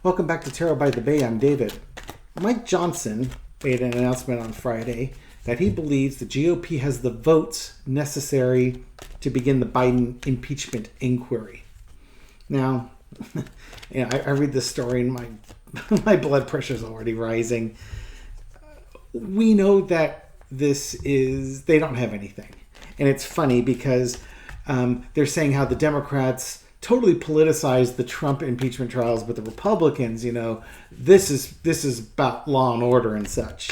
Welcome back to Tarot by the Bay. I'm David. Mike Johnson made an announcement on Friday that he believes the GOP has the votes necessary to begin the Biden impeachment inquiry. Now, I read this story and my blood pressure is already rising. We know that they don't have anything. And it's funny because they're saying how the Democrats totally politicized the Trump impeachment trials, but the Republicans, this is about law and order and such.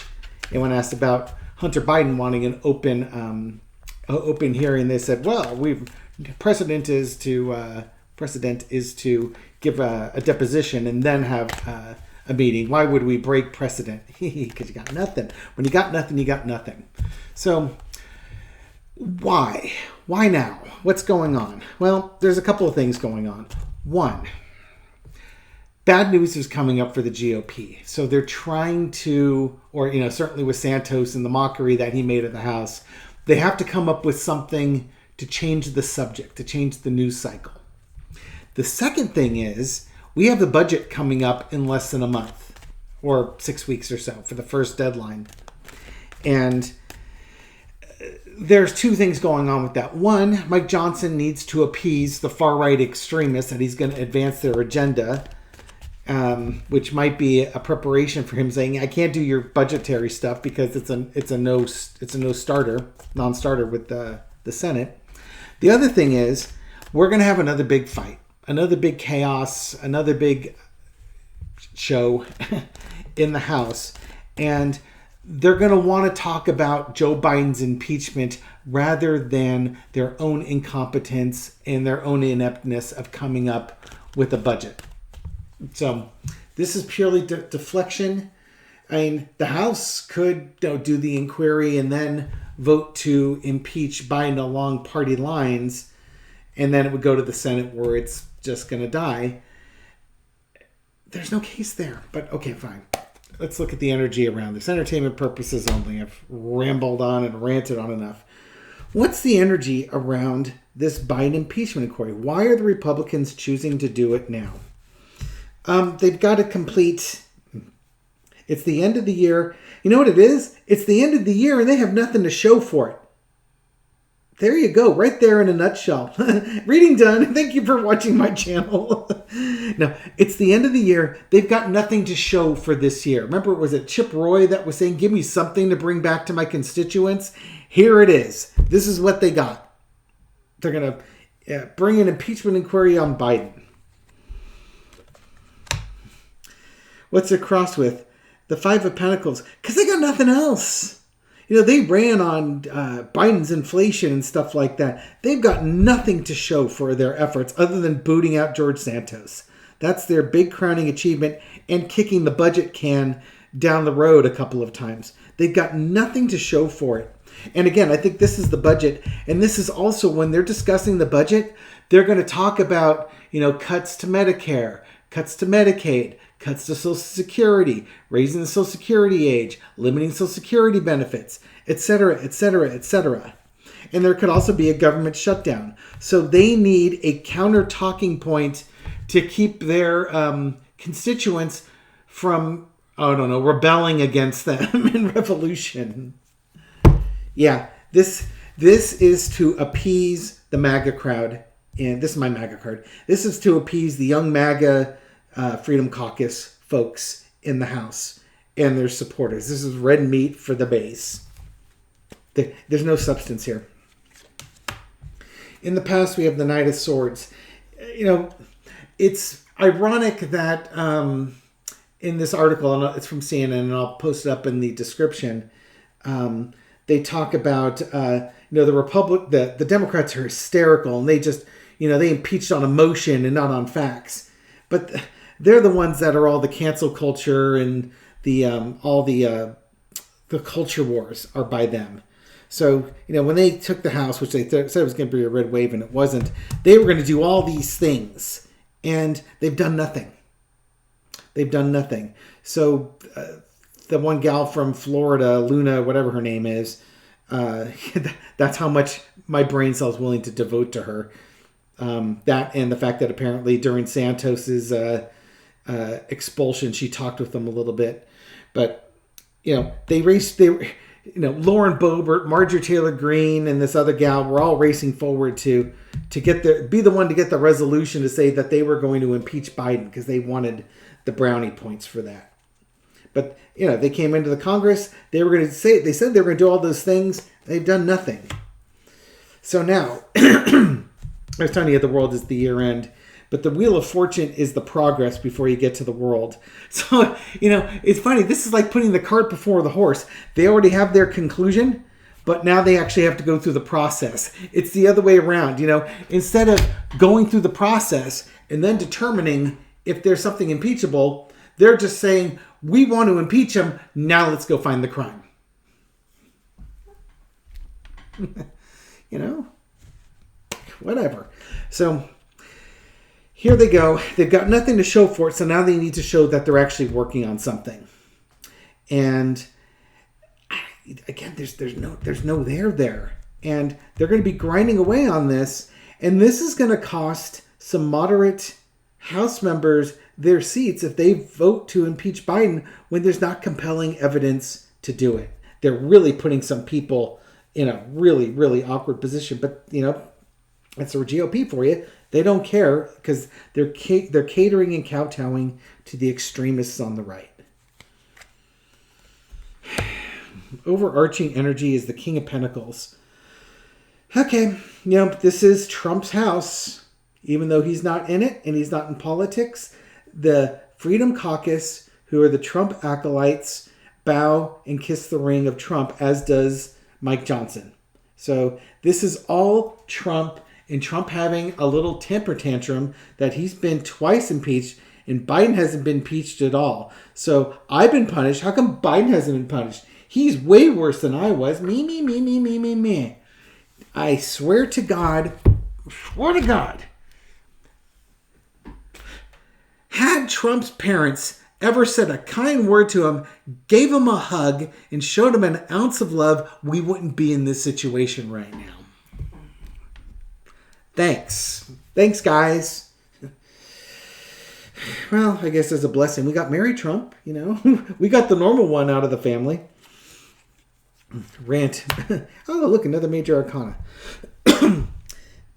And when asked about Hunter Biden wanting an open hearing, they said, "Well, precedent is to give a deposition and then have a meeting. Why would we break precedent? Because you got nothing. When you got nothing, you got nothing. So why? Why now? What's going on? Well, there's a couple of things going on. One, bad news is coming up for the GOP. So they're trying to, or certainly with Santos and the mockery that he made at the House, they have to come up with something to change the subject, to change the news cycle. The second thing is we have the budget coming up in less than a month, or 6 weeks or so for the first deadline. And there's two things going on with that. One, Mike Johnson needs to appease the far-right extremists that he's going to advance their agenda, which might be a preparation for him saying, "I can't do your budgetary stuff because it's a non-starter with the Senate." The other thing is we're going to have another big fight, another big chaos, another big show in the House, and they're going to want to talk about Joe Biden's impeachment rather than their own incompetence and their own ineptness of coming up with a budget. So this is purely deflection. I mean, the House could do the inquiry and then vote to impeach Biden along party lines, and then it would go to the Senate where it's just going to die. There's no case there, but okay, fine. Let's look at the energy around this. Entertainment purposes only. I've rambled on and ranted on enough. What's the energy around this Biden impeachment inquiry? Why are the Republicans choosing to do it now? They've got to complete. It's the end of the year. You know what it is? It's the end of the year and they have nothing to show for it. There you go, right there in a nutshell. Reading done. Thank you for watching my channel. No, it's the end of the year. They've got nothing to show for this year. Remember, was it Chip Roy that was saying, "Give me something to bring back to my constituents"? Here it is. This is what they got. They're going to bring an impeachment inquiry on Biden. What's it crossed with? The Five of Pentacles. Because they got nothing else. They ran on Biden's inflation and stuff like that. They've got nothing to show for their efforts other than booting out George Santos. That's their big crowning achievement and kicking the budget can down the road a couple of times. They've got nothing to show for it. And again, I think this is the budget. And this is also when they're discussing the budget, they're going to talk about, cuts to Medicare, cuts to Medicaid, cuts to Social Security, raising the Social Security age, limiting Social Security benefits, etc., etc., etc. And there could also be a government shutdown. So they need a counter talking point to keep their constituents from, rebelling against them in revolution. Yeah, this is to appease the MAGA crowd. And this is my MAGA card. This is to appease the young MAGA Freedom Caucus folks in the House and their supporters. This is red meat for the base. There's no substance here. In the past, we have the Knight of Swords. It's ironic that in this article, and it's from CNN, and I'll post it up in the description, they talk about, the Democrats are hysterical, and they just, they impeached on emotion and not on facts. But they're the ones that are all the cancel culture and the culture wars are by them. So, when they took the House, which they said it was going to be a red wave and it wasn't, they were going to do all these things. And they've done nothing. So the one gal from Florida, Luna, whatever her name is, that's how much my brain cell is willing to devote to her. That and the fact that apparently during Santos's expulsion. She talked with them a little bit, but Lauren Boebert, Marjorie Taylor Greene, and this other gal were all racing forward to be the one to get the resolution to say that they were going to impeach Biden because they wanted the brownie points for that. But they came into the Congress. They said they were going to do all those things. They've done nothing. So now, I was telling you the world is the year end, but the Wheel of Fortune is the progress before you get to the world. So, it's funny. This is like putting the cart before the horse. They already have their conclusion, but now they actually have to go through the process. It's the other way around. Instead of going through the process and then determining if there's something impeachable, they're just saying, we want to impeach him. Now let's go find the crime. Whatever. So here they go. They've got nothing to show for it. So now they need to show that they're actually working on something. And again, there's no there. And they're going to be grinding away on this. And this is going to cost some moderate House members their seats if they vote to impeach Biden when there's not compelling evidence to do it. They're really putting some people in a really, really awkward position. But, that's the GOP for you. They don't care because they're catering and kowtowing to the extremists on the right. Overarching energy is the King of Pentacles. Okay, this is Trump's house. Even though he's not in it and he's not in politics, the Freedom Caucus, who are the Trump acolytes, bow and kiss the ring of Trump, as does Mike Johnson. So this is all Trump, and Trump having a little temper tantrum that he's been twice impeached and Biden hasn't been impeached at all. So I've been punished. How come Biden hasn't been punished? He's way worse than I was. Me. I swear to God, had Trump's parents ever said a kind word to him, gave him a hug, and showed him an ounce of love, we wouldn't be in this situation right now. Thanks, guys. Well, I guess it's a blessing. We got Mary Trump, We got the normal one out of the family. Rant. Oh, look, another major arcana. The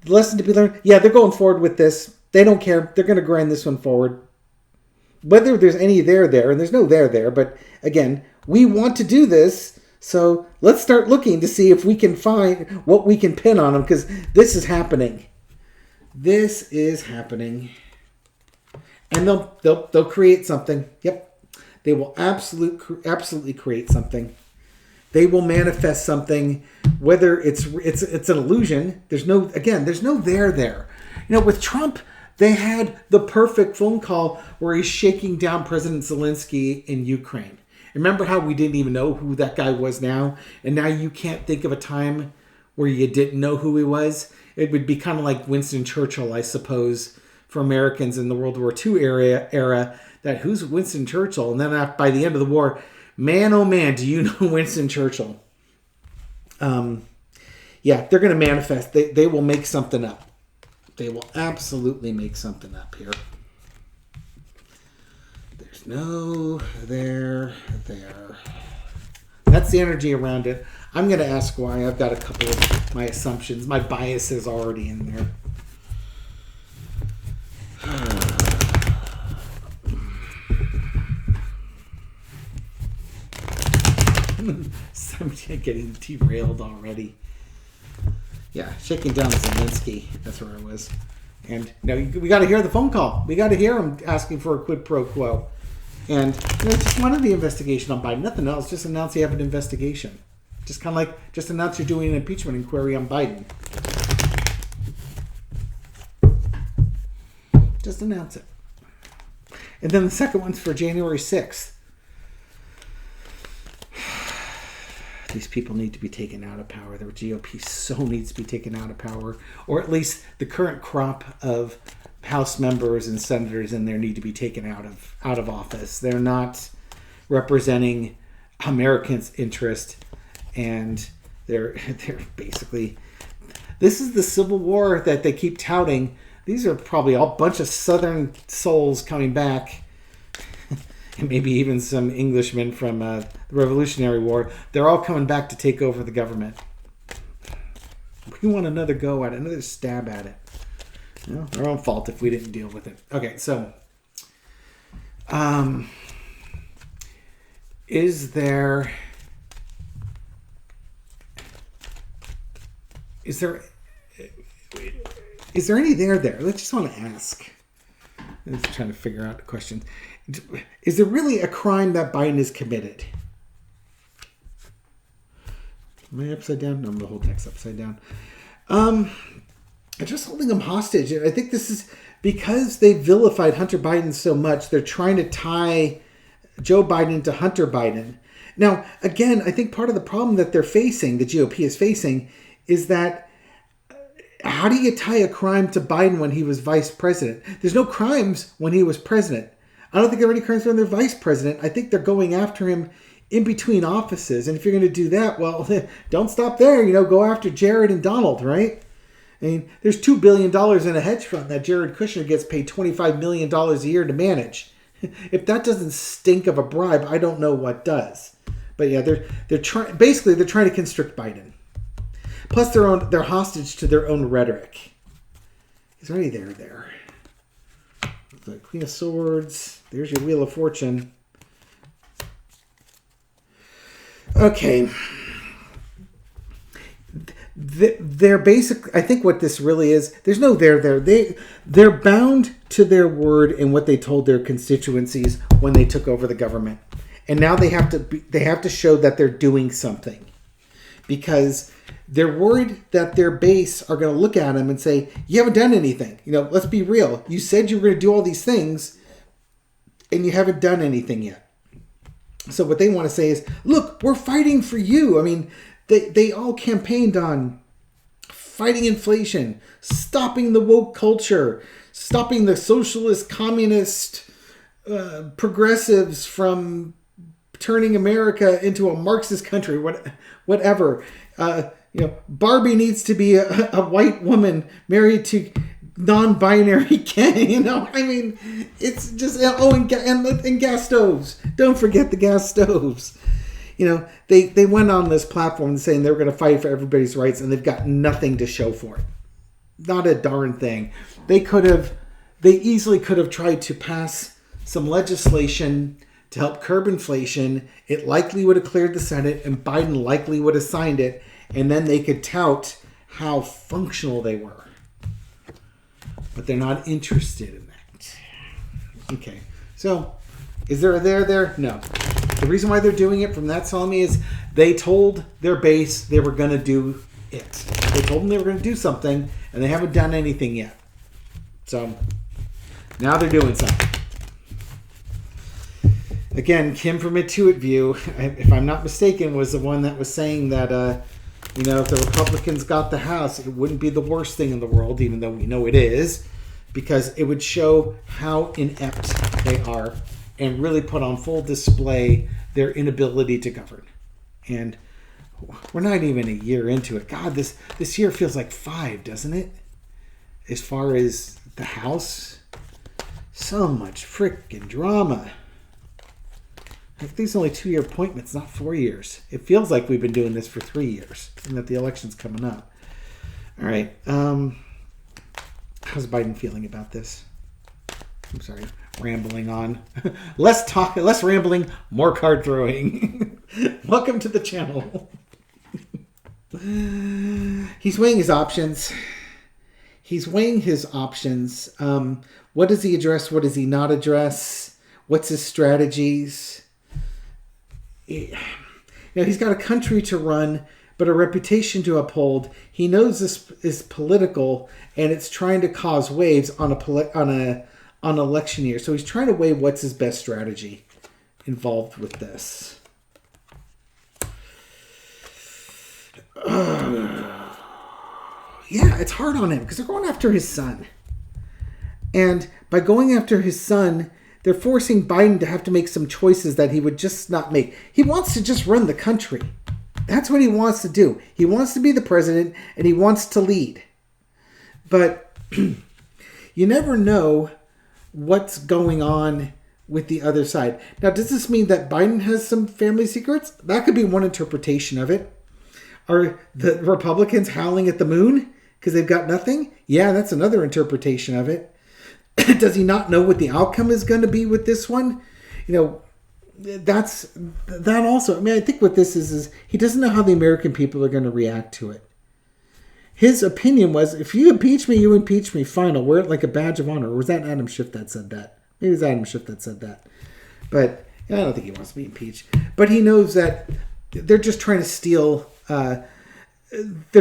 lesson to be learned. Yeah, they're going forward with this. They don't care. They're going to grind this one forward. Whether there's any there, and there's no there, but again, we want to do this, so let's start looking to see if we can find what we can pin on them, because this is happening. This is happening. And they'll create something. Yep. They will absolutely create something. They will manifest something, whether it's an illusion. There's no there. With Trump, they had the perfect phone call where he's shaking down President Zelensky in Ukraine. Remember how we didn't even know who that guy was now? And now you can't think of a time where you didn't know who he was? It would be kind of like Winston Churchill, I suppose, for Americans in the World War II era, that who's Winston Churchill? And then by the end of the war, man, oh man, do you know Winston Churchill? Yeah, they're going to manifest. They will make something up. They will absolutely make something up here. There's no there. That's the energy around it. I'm going to ask why. I've got a couple of my assumptions. My bias is already in there. I'm getting derailed already. Yeah, shaking down Zelensky. That's where I was. And we got to hear the phone call. We got to hear him asking for a quid pro quo. And just wanted the investigation on Biden. Nothing else. Just announce you have an investigation. Just kind of like, just announce you're doing an impeachment inquiry on Biden. Just announce it. And then the second one's for January 6th. These people need to be taken out of power. The GOP so needs to be taken out of power. Or at least the current crop of House members and senators in there need to be taken out of office. They're not representing Americans' interest. And they're basically... This is the Civil War that they keep touting. These are probably all a bunch of Southern souls coming back maybe even some Englishmen from the Revolutionary War. They're all coming back to take over the government. We want another go at it, another stab at it. Our own fault if we didn't deal with it. Okay, so is there any there? I just want to ask. I'm just trying to figure out the question. Is there really a crime that Biden has committed? Am I upside down? No, I'm the whole text upside down. I'm just holding him hostage. I think this is because they vilified Hunter Biden so much. They're trying to tie Joe Biden to Hunter Biden. Now, again, I think part of the problem that they're facing, the GOP is facing, is that how do you tie a crime to Biden when he was vice president? There's no crimes when he was president. I don't think there are any crimes when they're vice president. I think they're going after him in between offices. And if you're going to do that, well, don't stop there. Go after Jared and Donald, right? I mean, there's $2 billion in a hedge fund that Jared Kushner gets paid $25 million a year to manage. If that doesn't stink of a bribe, I don't know what does. But yeah, they're trying to constrict Biden. Plus, they're hostage to their own rhetoric. He's already there. The Queen of Swords. There's your Wheel of Fortune. Okay. They're basically, I think what this really is, there's no there. They're bound to their word and what they told their constituencies when they took over the government. And now they have to show that they're doing something. Because they're worried that their base are going to look at them and say, you haven't done anything. Let's be real. You said you were going to do all these things and you haven't done anything yet. So what they want to say is, look, we're fighting for you. I mean, they all campaigned on fighting inflation, stopping the woke culture, stopping the socialist, communist, progressives from turning America into a Marxist country, whatever. Barbie needs to be a white woman married to non-binary Ken. I mean, it's just and gas stoves. Don't forget the gas stoves. They went on this platform saying they were going to fight for everybody's rights, and they've got nothing to show for it. Not a darn thing. They easily could have tried to pass some legislation to help curb inflation. It likely would have cleared the Senate, and Biden likely would have signed it, and then they could tout how functional they were. But they're not interested in that. Okay, so is there a there? No. The reason why they're doing it, from that telling me, is they told their base they were going to do it. They told them they were going to do something, and they haven't done anything yet. So now they're doing something. Again, Kim from Intuit View, if I'm not mistaken, was the one that was saying that, if the Republicans got the House, it wouldn't be the worst thing in the world, even though we know it is, because it would show how inept they are and really put on full display their inability to govern. And we're not even a year into it. God, this year feels like 5, doesn't it? As far as the House, so much frickin' drama. These are only 2-year appointments, not 4 years. It feels like we've been doing this for 3 years, and that the election's coming up. All right. How's Biden feeling about this? I'm sorry, rambling on. Less rambling, more card throwing. Welcome to the channel. He's weighing his options. What does he address? What does he not address? What's his strategies? He's got a country to run, but a reputation to uphold. He knows this is political, and it's trying to cause waves on an election year. So he's trying to weigh what's his best strategy involved with this. Yeah, it's hard on him because they're going after his son. And by going after his son, they're forcing Biden to have to make some choices that he would just not make. He wants to just run the country. That's what he wants to do. He wants to be the president, and he wants to lead. But you never know what's going on with the other side. Now, does this mean that Biden has some family secrets? That could be one interpretation of it. Are the Republicans howling at the moon because they've got nothing? Yeah, that's another interpretation of it. Does he not know what the outcome is going to be with this one? That's that also. I mean, I think what this is he doesn't know how the American people are going to react to it. His opinion was, if you impeach me, you impeach me. Fine, I'll wear it like a badge of honor. Or was that Adam Schiff that said that? Maybe it was Adam Schiff that said that. But I don't think he wants to be impeached. But he knows that they're just trying to steal. They're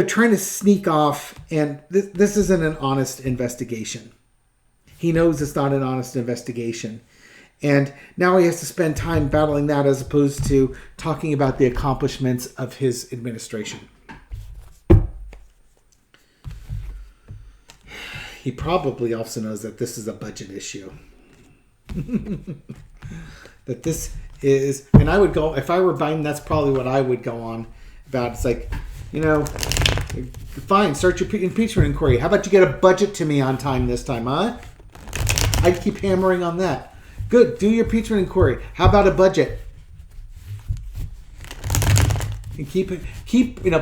trying to sneak off. And this isn't an honest investigation. He knows it's not an honest investigation. And now he has to spend time battling that as opposed to talking about the accomplishments of his administration. He probably also knows that this is a budget issue. That this is, and I would go, if I were Biden, that's probably what I would go on about. It's like, fine, start your impeachment inquiry. How about you get a budget to me on time this time, huh? I'd keep hammering on that. Good, do your impeachment inquiry. How about a budget? And keep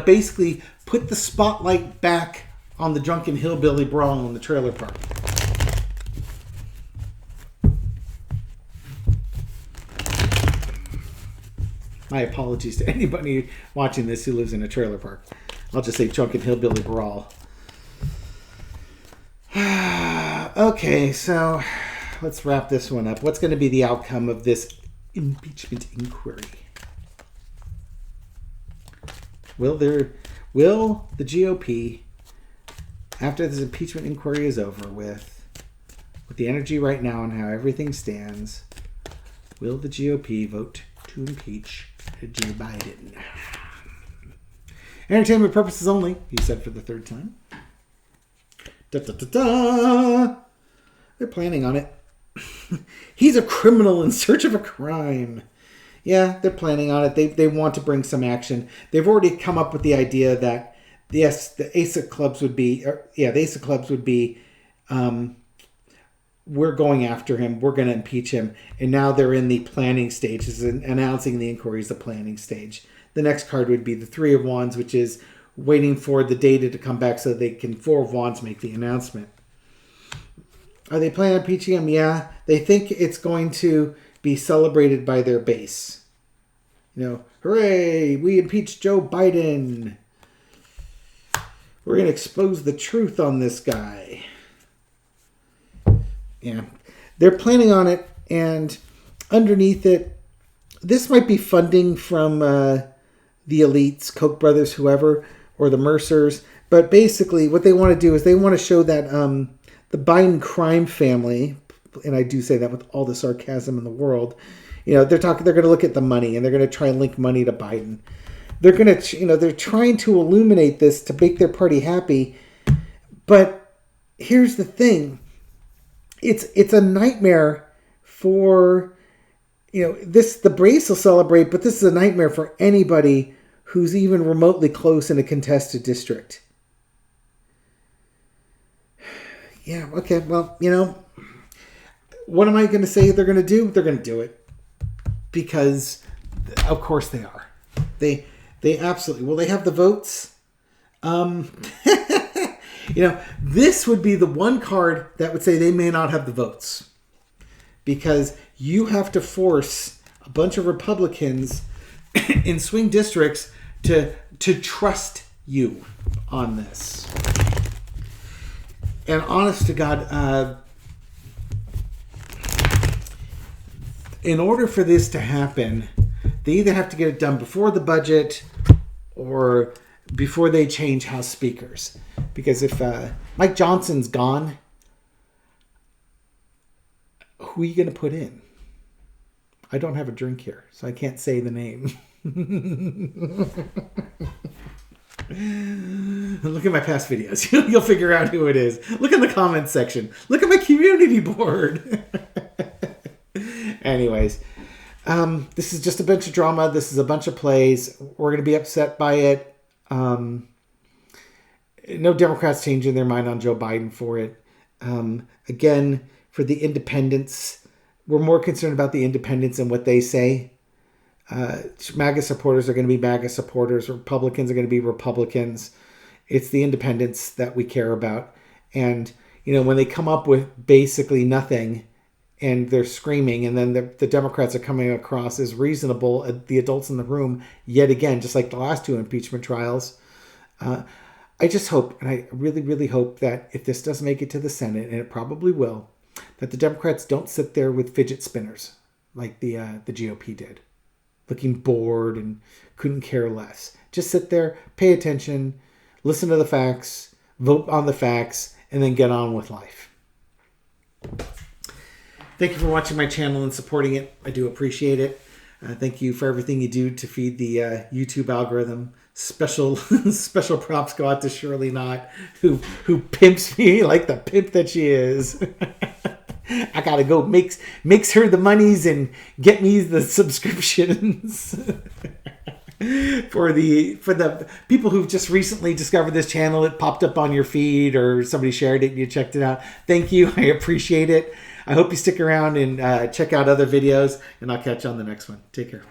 basically put the spotlight back on the drunken hillbilly brawl in the trailer park. My apologies to anybody watching this who lives in a trailer park. I'll just say drunken hillbilly brawl. Okay, so let's wrap this one up. What's going to be the outcome of this impeachment inquiry? Will the GOP, after this impeachment inquiry is over with the energy right now and how everything stands, will the GOP vote to impeach Joe Biden? Entertainment purposes only, he said for the third time. Da, da, da, da. They're planning on it. He's a criminal in search of a crime. Yeah, they're planning on it. They want to bring some action. They've already come up with the idea that, yes, the ASA clubs would be, we're going after him. We're going to impeach him. And now they're in the planning stages, and announcing the inquiry is the planning stage. The next card would be the Three of Wands, which is waiting for the data to come back so they can, Four of Wands, make the announcement. Are they planning on impeaching him? Yeah. They think it's going to be celebrated by their base. Hooray, we impeached Joe Biden. We're going to expose the truth on this guy. Yeah. They're planning on it, and underneath it, this might be funding from the elites, Koch brothers, whoever, or the Mercers. But basically, what they want to do is they want to show that the Biden crime family, and I do say that with all the sarcasm in the world, they're going to look at the money, and they're going to try and link money to Biden. They're going to, they're trying to illuminate this to make their party happy. But here's the thing. It's a nightmare for, the Brace will celebrate, but this is a nightmare for anybody who's even remotely close in a contested district. Yeah, okay, well, what am I going to say they're going to do? They're going to do it. Because, of course they are. They absolutely, will they have the votes? This would be the one card that would say they may not have the votes. Because you have to force a bunch of Republicans in swing districts to trust you on this. And honest to God, in order for this to happen, they either have to get it done before the budget or before they change House speakers. Because if Mike Johnson's gone, who are you going to put in? I don't have a drink here, so I can't say the name. Look at my past videos. You'll figure out who it is. Look in the comments section. Look at my community board. Anyways, this is just a bunch of drama. This is a bunch of plays. We're going to be upset by it. No Democrats changing their mind on Joe Biden for it. Again, for the independents, we're more concerned about the independents and what they say. MAGA supporters are going to be MAGA supporters. Republicans are going to be Republicans. It's the independents that we care about. And, when they come up with basically nothing and they're screaming, and then the Democrats are coming across as reasonable, the adults in the room, yet again, just like the last two impeachment trials. I just hope, and I really, really hope that if this does make it to the Senate, and it probably will, that the Democrats don't sit there with fidget spinners like the GOP did, looking bored and couldn't care less. Just sit there, pay attention, listen to the facts, vote on the facts, and then get on with life. Thank you for watching my channel and supporting it. I do appreciate it. Thank you for everything you do to feed the YouTube algorithm. Special props go out to Shirley Knott, who pimps me like the pimp that she is. I gotta go makes her the monies and get me the subscriptions. For the people who've just recently discovered this channel, it popped up on your feed or somebody shared it and you checked it out. Thank you. I appreciate it. I hope you stick around and check out other videos, and I'll catch you on the next one. Take care.